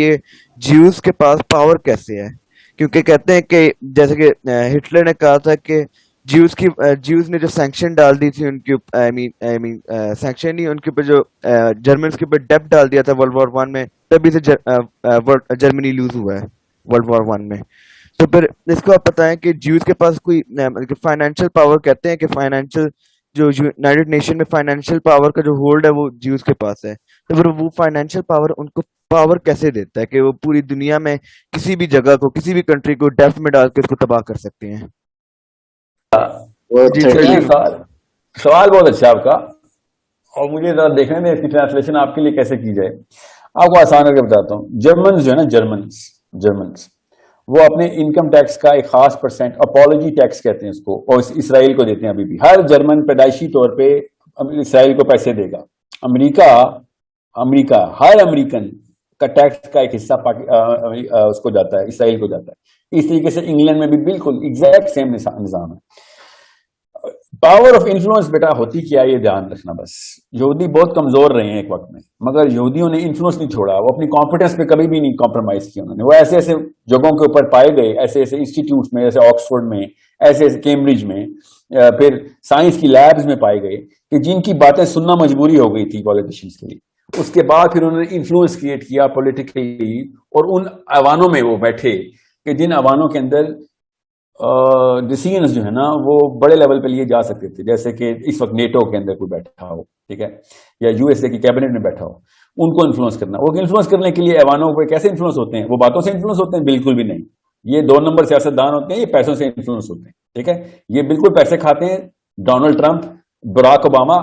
یہ جیوز کے پاس پاور کیسے ہے؟ کیونکہ کہتے ہیں کہ جیسے کہ ہٹلر نے کہا تھا کہ جیوز نے جو سینکشن ڈال دی تھی ان کے آئی مین سینکشن نہیں، ان کے اوپر جو جرمنس کے اوپر ڈیپ ڈال دیا تھا ورلڈ وار ون میں، تبھی سے جرمنی لوز ہوا ہے ورلڈ وار ون میں. تو پھر اس کو آپ بتائیں کہ جیوز کے پاس کوئی فائنینشیل پاور، کہتے ہیں کہ فائنینشیل جو یونائٹڈ نیشن میں فائنینشیل پاور کا جو ہولڈ ہے وہ جیوز کے پاس ہے. تو پھر وہ فائنینشیل پاور ان کو پاور کیسے دیتا ہے کہ وہ پوری دنیا میں کسی بھی جگہ کو، کسی بھی کنٹری کو ڈیف میں ڈال کے اس کو تباہ کر سکتے ہیں؟ وہ جی تھرٹی سوال بہت اچھا آپ کا، اور مجھے ذرا دیکھنے میں اس کی ٹرانسلیشن آپ کے لیے کیسے کی جائے. آپ کو آسان کر کے بتاتا ہوں. جرمنز جو ہے نا، جرمنز وہ اپنے انکم ٹیکس کا ایک خاص پرسنٹ اپولوجی ٹیکس کہتے ہیں اس کو، اور اسرائیل کو دیتے ہیں. ابھی بھی ہر جرمن پیدائشی طور پہ اسرائیل کو پیسے دے گا. امریکہ ہر امریکن کا ٹیکس کا ایک حصہ اس کو جاتا ہے، اسرائیل کو جاتا ہے. اس طریقے سے انگلینڈ میں بھی بالکل ایگزیکٹ سیم نظام ہے. پاور آف انفلوئنس بیٹا ہوتی کیا، یہ دھیان رکھنا. بس یہودی بہت کمزور رہے ہیں ایک وقت میں، مگر یہودیوں نے انفلوئنس نہیں چھوڑا. وہ اپنی کانفیڈنس پہ کبھی بھی نہیں کمپرومائز کیا انہوں نے. وہ ایسے ایسے جگہوں کے اوپر پائے گئے، ایسے ایسے انسٹیٹیوٹس میں، جیسے آکسفورڈ میں، ایسے ایسے کیمبرج میں، پھر سائنس کی لیبز میں پائے گئے کہ جن کی باتیں سننا مجبوری ہو گئی تھی پالیٹیشینز کے لیے. اس کے بعد پھر انہوں نے انفلوئنس کریٹ کیا پولیٹیکلی، اور ان ایوانوں میں وہ بیٹھے کہ جن ایوانوں کے اندر ڈیسیژنز جو ہے نا وہ بڑے لیول پہ لیے جا سکتے تھے. جیسے کہ اس وقت نیٹو کے اندر کوئی بیٹھا ہو، ٹھیک ہے، یا یو ایس اے کی کیبنٹ میں بیٹھا ہو، ان کو انفلوئنس کرنا. وہ انفلوئنس کرنے کے لیے ایوانوں پہ کیسے انفلوئنس ہوتے ہیں؟ وہ باتوں سے انفلوئنس ہوتے ہیں؟ بالکل بھی نہیں. یہ 2 نمبر سیاستدان ہوتے ہیں، یہ پیسوں سے انفلوئنس ہوتے ہیں. ٹھیک ہے، یہ بالکل پیسے کھاتے ہیں. ڈونلڈ ٹرمپ، براک اوباما،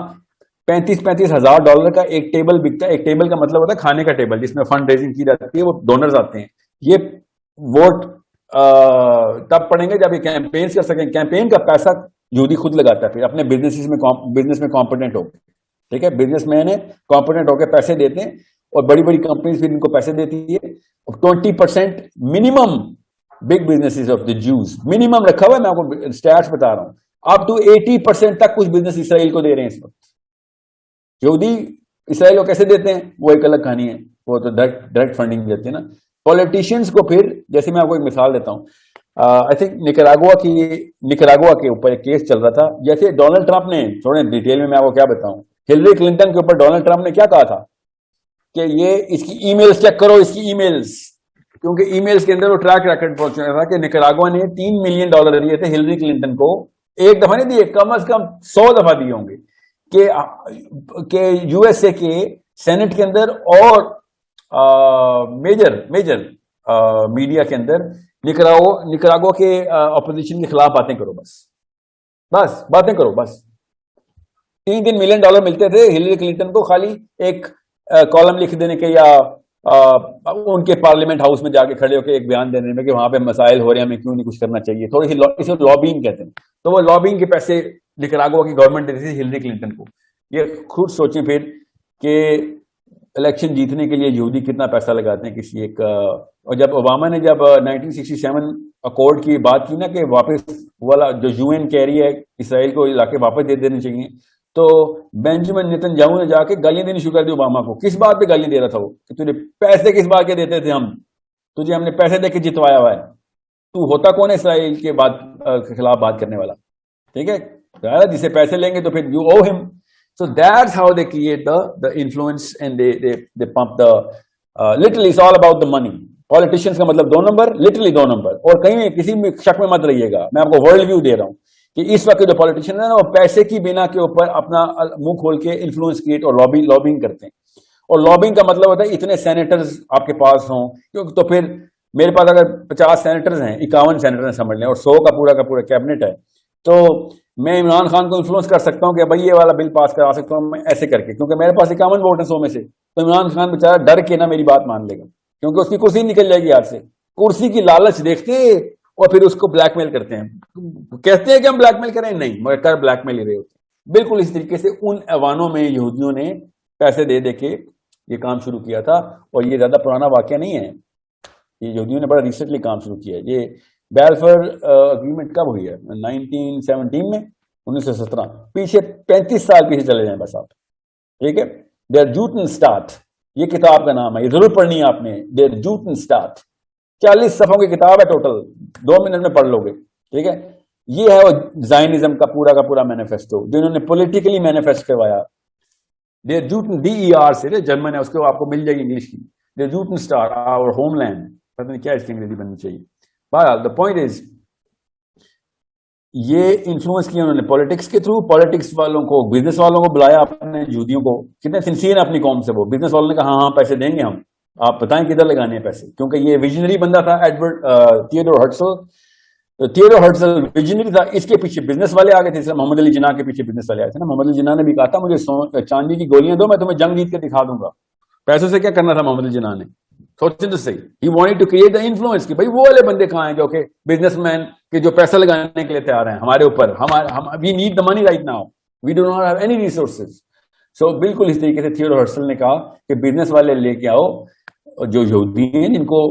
$35,000 کا ایک ٹیبل بکتا ہے. ایک ٹیبل کا مطلب ہوتا ہے کھانے کا ٹیبل، جس میں فنڈ ریزنگ کی جاتی ہے. وہ ڈونرز آتے ہیں. یہ ووٹ تب پڑیں گے جب یہ کیمپین کر سکیں. کیمپین کا پیسہ یہودی خود لگاتا ہے، پھر اپنے بزنس میں کمپیٹنٹ ہو کے. ٹھیک ہے، بزنس مین ہے، کمپیٹنٹ ہو کے پیسے دیتے ہیں، اور بڑی بڑی کمپنیز پھر ان کو پیسے دیتی ہے. 20% minimum big business of the جوز منیمم رکھا ہوا ہے. میں آپ کو اسٹیٹس بتا رہا ہوں. آپ تو 80% تک کچھ بزنس اسرائیل کو دے رہے ہیں اس وقت. یہودی اسرائیل کو کیسے دیتے ہیں وہ ایک الگ کہانی ہے. وہ تو ڈائریکٹ فنڈنگ دیتے ہیں نا. پولیٹیشینز کو پھر، جیسے میں آپ کو ایک مثال دیتا ہوں. آئی تھنک نکراگوا کے اوپر ایک کیس چل رہا تھا. جیسے ڈونلڈ ٹرمپ نے، تھوڑے ڈیٹیل میں آپ کو کیا بتاؤں، ہلری کلنٹن کے اوپر ڈونلڈ ٹرمپ نے کیا کہا تھا کہ یہ اس کی ای میلز چیک کرو، اس کی ای میلز، کیونکہ ای میلز کے اندر وہ ٹریک ریکارڈ پہنچ رہا تھا کہ نکراگوا نے $3 ملین دیے تھے ہلری کلنٹن کو. ایک دفعہ نہیں دیے، کم از کم 100 دفعہ دیے ہوں گے کہ یو ایس اے کے سینٹ کے اندر اور میجر میڈیا کے اندر نکراگو کے اپوزیشن کے خلاف باتیں کرو. بس باتیں کرو. بس 3 ملین ڈالر ملتے تھے ہلری کلنٹن کو خالی ایک کالم لکھ دینے کے، یا ان کے پارلیمنٹ ہاؤس میں جا کے کھڑے ہو کے ایک بیان دینے میں کہ وہاں پہ مسائل ہو رہے ہیں، ہمیں کیوں نہیں کچھ کرنا چاہیے. تھوڑی سی اسے لابینگ کہتے ہیں. تو وہ لابینگ کے پیسے نکراگوا کی گورنمنٹ دیتی تھی ہلری کلنٹن کو. یہ خود سوچیں پھر کہ الیکشن جیتنے کے لیے یہودی کتنا پیسہ لگاتے ہیں کسی ایک. اور جب اوباما نے جب 1967 اکارڈ کی بات کی نا کہ واپس والا جو یو این کہہ رہی ہے اسرائیل کو علاقے واپس دے دینے چاہیے، تو بینجامن نیتن نے جا کے گالیاں دینی شروع کر دی اوباما کو. کس بات پہ گالیاں دے رہا تھا وہ؟ کہ تجھے پیسے کس بات کے دیتے تھے ہم؟ تجھے ہم نے پیسے دے کے جتوایا ہوا ہے. تو ہوتا کون ہے اسرائیل کے خلاف بات کرنے والا؟ ٹھیک ہے، جسے پیسے لیں گے تو پھر یو او ہم. So that's how they create the influence, and they pump the literally it's all about the money. Politicians کا مطلب 2 نمبر، literally 2 نمبر. اور کہیں کسی بھی شک میں مت رہیے گا، میں آپ کو ورلڈ ویو دے رہا ہوں کہ اس وقت جو پولیٹیشین ہے نا وہ پیسے کی بنا کے اوپر اپنا منہ کھول کے انفلوئنس کریٹ اور لابنگ کرتے ہیں. اور لابنگ کا مطلب ہوتا ہے اتنے سینیٹرز آپ کے پاس ہوں. کیونکہ تو پھر میرے پاس اگر 50 سینیٹرز ہیں، 51 سینیٹر سمجھ لیں، اور 100 کا پورا کیبنٹ ہے، تو میں عمران خان کو انفلوئنس کر سکتا ہوں کہ بھائی یہ والا بل پاس کرا سکتا ہوں میں ایسے کر کے، کیونکہ میرے پاس 51 ووٹ ہیں 100 میں سے. تو عمران خان بیچارہ ڈر کے نا میری بات مان لے گا، کیونکہ اس کی کرسی نکل جائے گی ہاتھ سے. کرسی کی لالچ دیکھتے ہیں اور پھر اس کو بلیک میل کرتے ہیں. کہتے ہیں کہ ہم بلیک میل کریں، نہیں، مگر کر بلیک میل ہی رہے ہوتے ہیں. بالکل اس طریقے سے ان ایوانوں میں یہودیوں نے پیسے دے دے کے یہ کام شروع کیا تھا. اور یہ زیادہ پرانا واقعہ نہیں ہے، یہ یہودیوں نے بڑا ریسنٹلی کام شروع کیا ہے. یہ بیلفر اگریمنٹ کب ہوئی ہے؟ 1917 میں، 1917. پیچھے 35 سال پیچھے چلے جائیں بس آپ. ٹھیک ہے، دے آر جوٹن اسٹارٹ. یہ کتاب کا نام ہے, یہ ضرور پڑھنی ہے آپ نے, Der Judenstaat. 40 صفحوں کی کتاب ہے ٹوٹل, 2 منٹ میں پڑھ لو گے, ٹھیک ہے. یہ ہے وہ زائنزم کا پورا مینیفیسٹو جو انہوں نے پولیٹیکلی مینیفیسٹ کروایا. Der Juden, DER سے جرمن ہے, اس کو آپ کو مل جائے گی انگلش کی. Der Judenstaat, our homeland. پتہ نہیں کیا اس کی انگریزی بننی چاہیے. بہرحال the point is, یہ انفلوئنس کیا انہوں نے پالیٹکس کے تھرو. پالیٹکس والوں کو, بزنس والوں کو بلایا اپنے یہودیوں کو, کتنے سنسیئر ہیں اپنی قوم سے وہ. بزنس والوں نے کہا ہاں پیسے دیں گے ہم, آپ بتائیں کدھر لگانے ہیں پیسے, کیونکہ یہ ویژنری بندہ تھا ایڈورڈ تھیوڈور ہرٹزل. تھیوڈور ہرٹزل ویژنری تھا, اس کے پیچھے بزنس والے آگے تھے. محمد علی جناح کے پیچھے بزنس والے آئے تھے نا. محمد علی جناح نے بھی کہا تھا مجھے چاندی کی گولیاں دو, میں تمہیں جنگ جیت کے دکھا دوں گا. پیسوں سے کیا کرنا تھا محمد علی جناح نے, سوچیں تو صحیح. He wanted to create the influence کہ بھائی وہ والے بندے کہاں ہیں جو کہ بزنس مین کے جو پیسہ لگانے کے لیے تیار ہیں ہمارے اوپر. We need the money right now, we do not have any resources. So بالکل اس طریقے سے تھیوڈور ہرٹزل نے کہا کہ بزنس والے لے کے آؤ جو یہودی ہیں, جن کو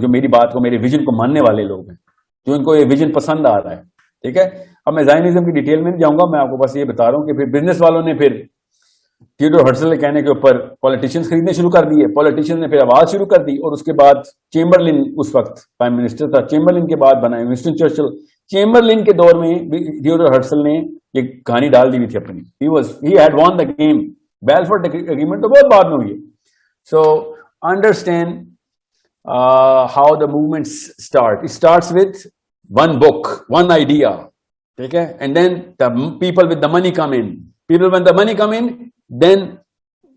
جو میری بات کو, میرے ویژن کو ماننے والے لوگ ہیں, جو ان کو یہ ویژن پسند آ رہا ہے, ٹھیک ہے. اب میں زائنزم کی ڈیٹیل میں نہیں جاؤں گا, میں آپ کو بس یہ بتا رہا ہوں کہ پھر بزنس والوں نے پھر تھیوڈور ہرٹزل کے کہنے کے اوپر پولیٹیشینز خریدنے شروع کر دیے. پولیٹیشین نے پھر آواز شروع کر دی, اور اس کے بعد چیمبرلن اس وقت پرائم منسٹر تھا, چیمبرلن کے بعد بنا ونسٹن چرچل. چیمبرلن کے دور میں تھیوڈور ہرٹزل نے یہ کہانی ڈال دی ہوئی تھی اپنی. he had won the game. Belford agreement تو بہت بعد میں ہوئی ہے. So understand how the movements start. It starts with one book, one idea, ٹھیک ہے, and then the people with the money come in. People when the money come in, then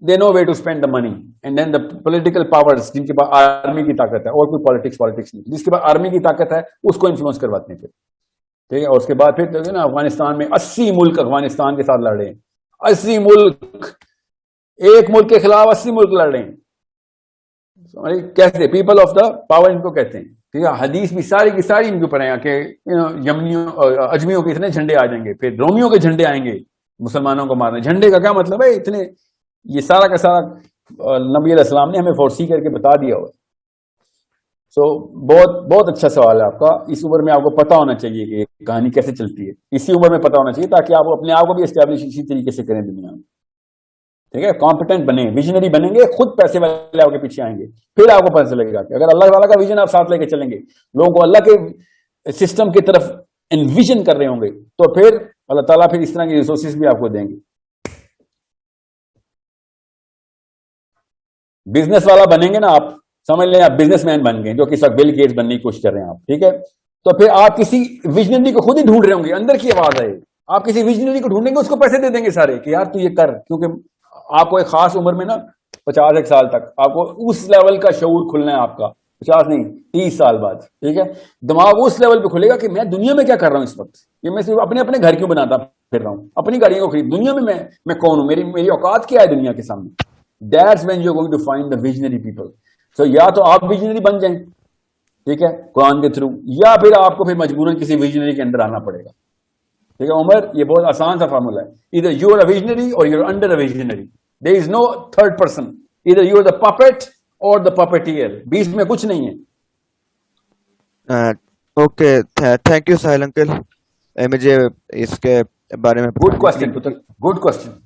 they know where to spend the money, and then the political powers جن کے پاس army کی طاقت ہے, اور کوئی politics نہیں, جس کے پاس آرمی کی طاقت ہے اس کو انفلوئنس کرواتے ہیں پھر, ٹھیک ہے. اور اس کے بعد پھر نا افغانستان میں 80 ملک افغانستان کے ساتھ لڑ رہے ہیں. 80 ملک, ایک ملک کے خلاف 80 ملک لڑ رہے ہیں. کہتے پیپل آف دا پاور ان کو کہتے ہیں, ٹھیک ہے. حدیث بھی ساری کی ساری ان کے اوپر ہے کہ یمنیوں اجمیوں کے اتنے جھنڈے آ جائیں گے, پھر رومیوں کے جھنڈے آئیں گے مسلمانوں کو مارنے. جھنڈے کا کیا مطلب ہے اتنے, یہ سارا کا سارا نبی علیہ السلام نے ہمیں فورسی کر کے بتا دیا ہوا. سو بہت اچھا سوال ہے آپ کا. اس عمر میں آپ کو پتا ہونا چاہیے کہ کہانی کیسے چلتی ہے, اسی عمر میں پتا ہونا چاہیے تاکہ آپ اپنے آپ کو بھی اسٹیبلش اسی طریقے سے کریں دنیا میں, ٹھیک ہے. کمپیٹنٹ بنے, ویژنری بنیں گے, خود پیسے والے آپ کے پیچھے آئیں گے, پھر آپ کو پتہ چلے گا کہ اگر اللہ تعالیٰ کا ویژن آپ ساتھ لے کے چلیں گے, لوگوں کو اللہ کے سسٹم کی طرف انویژن کر رہے ہوں گے, تو پھر اللہ تعالیٰ پھر اس طرح کی ریسورسز بھی آپ کو دیں گے. بزنس والا بنیں گے نا آپ, سمجھ لیں آپ بزنس مین بن گئے, جو کہ اس وقت بل گیٹس بننے کی کوشش کر رہے ہیں آپ, ٹھیک ہے. تو پھر آپ کسی ویژنری کو خود ہی ڈھونڈ رہے ہوں گے, اندر کی آواز آئے, آپ کسی ویژنری کو ڈھونڈیں گے, اس کو پیسے دے دیں گے سارے کہ یار تو یہ کر, کیونکہ آپ کو ایک خاص عمر میں نا 50 سال تک آپ کو اس لیول کا شعور کھلنا ہے. آپ کا 50 نہیں 30 سال بعد, ٹھیک ہے, دماغ اس لیول پہ کھلے گا کہ میں دنیا میں کیا کر رہا ہوں اس وقت. یہ میں صرف اپنے گھر کیوں بناتا پھر رہا ہوں, اپنی گاڑیوں کو خرید, دنیا میں میں کون ہوں, میری اوقات کیا ہے دنیا کے سامنے. That's when you're going to find the visionary people. So یا تو آپ ویژنری بن جائیں, ٹھیک ہے, قرآن کے تھرو, یا پھر آپ کو پھر مجبوراً کسی ویژنری کے اندر آنا پڑے گا, ٹھیک ہے. عمر یہ بہت آسان سا فارمولا ہے, either you are a visionary or you are under a visionary. There is no third person. Either you are the puppet or the puppeteer. بیچ میں کچھ نہیں ہے. Okay, thank you Sahil uncle, مجھے اس کے بارے میں گڈ کوشچن.